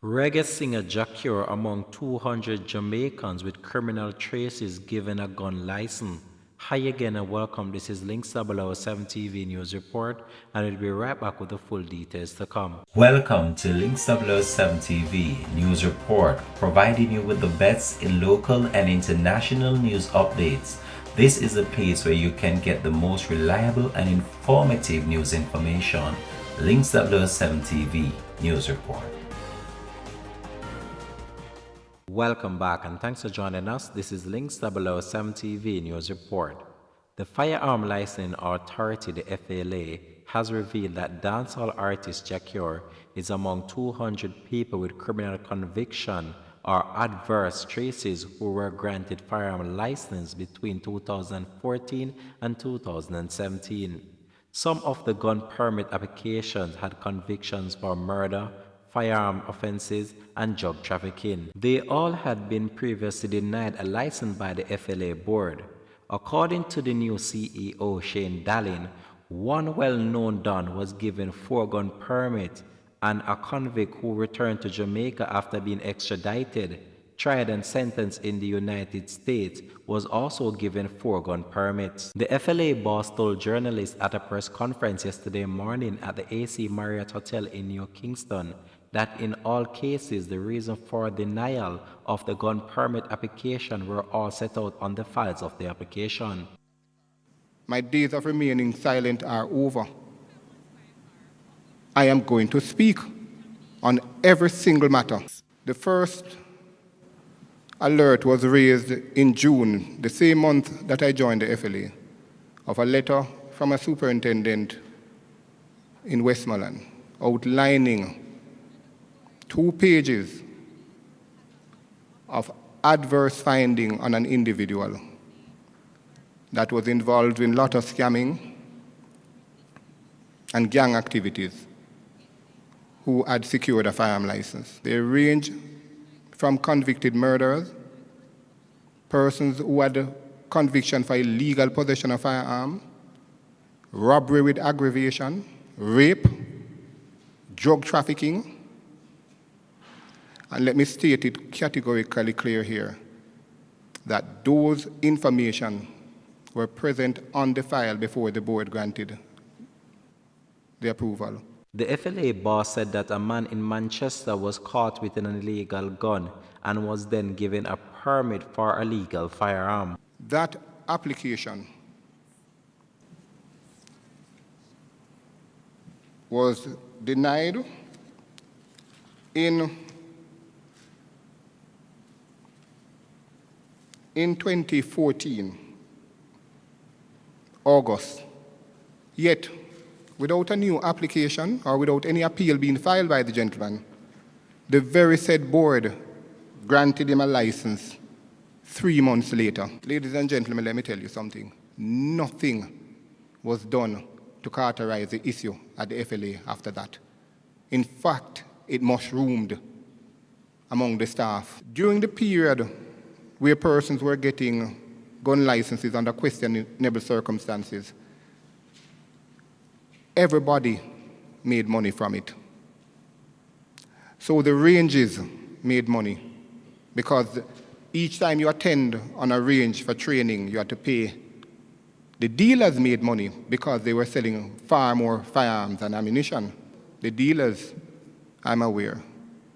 Reggae singer Jacure among 200 Jamaicans with criminal traces given a gun license. Hi again and welcome. This is Links 007 TV News Report, and we'll be right back with the full details to come. Welcome to Links 007 TV News Report, providing you with the best in local and international news updates. This is a place where you can get the most reliable and informative news information. Links 007 TV News Report. Welcome back and thanks for joining us. This is Links 007 TV News Report. The Firearm Licensing Authority, the FLA, has revealed that dancehall artist Jacure is among 200 people with criminal conviction or adverse traces who were granted firearm license between 2014 and 2017. Some of the gun permit applications had convictions for murder, firearm offenses, and drug trafficking. They all had been previously denied a license by the FLA board. According to the new CEO, Shane Dallin, one well-known Don was given 4 gun permits, and a convict who returned to Jamaica after being extradited, tried and sentenced in the United States, was also given 4 gun permits. The FLA boss told journalists at a press conference yesterday morning at the AC Marriott Hotel in New Kingston that in all cases the reason for denial of the gun permit application were all set out on the files of the application. My days of remaining silent are over. I am going to speak on every single matter. The first alert was raised in June, the same month that I joined the FLA, of a letter from a superintendent in Westmoreland outlining 2 pages of adverse finding on an individual that was involved in lot of scamming and gang activities who had secured a firearm license. They range from convicted murderers, persons who had conviction for illegal possession of firearm, robbery with aggravation, rape, drug trafficking. And let me state it categorically clear here that those information were present on the file before the board granted the approval. The FLA boss said that a man in Manchester was caught with an illegal gun and was then given a permit for a legal firearm. That application was denied in 2014, August. Yet, without a new application or without any appeal being filed by the gentleman, the very said board granted him a license 3 months later. Ladies and gentlemen, let me tell you something. Nothing was done to cauterize the issue at the FLA after that. In fact, it mushroomed among the staff. During the period where persons were getting gun licenses under questionable circumstances, everybody made money from it. So the ranges made money because each time you attend on a range for training, you had to pay. The dealers made money because they were selling far more firearms and ammunition. The dealers, I'm aware,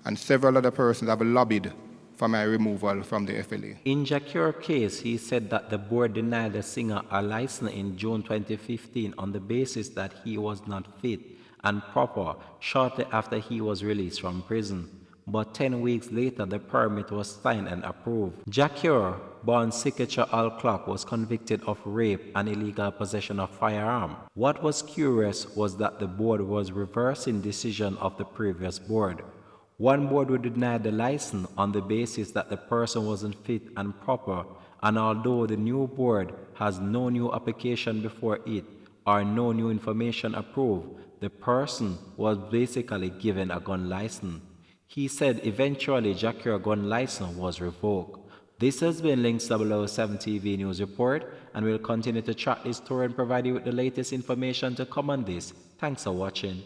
and several other persons have lobbied for my removal from the FLA. In Jacure's case, he said that the board denied the singer a license in June 2015 on the basis that he was not fit and proper shortly after he was released from prison. But 10 weeks later, the permit was signed and approved. Jacure, born Signature Al-Clock, was convicted of rape and illegal possession of firearm. What was curious was that the board was reversing decision of the previous board. One board would deny the license on the basis that the person wasn't fit and proper, and although the new board has no new application before it or no new information approved, the person was basically given a gun license. He said eventually Jacure's gun license was revoked. This has been Links 007 TV News Report, and we'll continue to track this story and provide you with the latest information to come on this. Thanks for watching.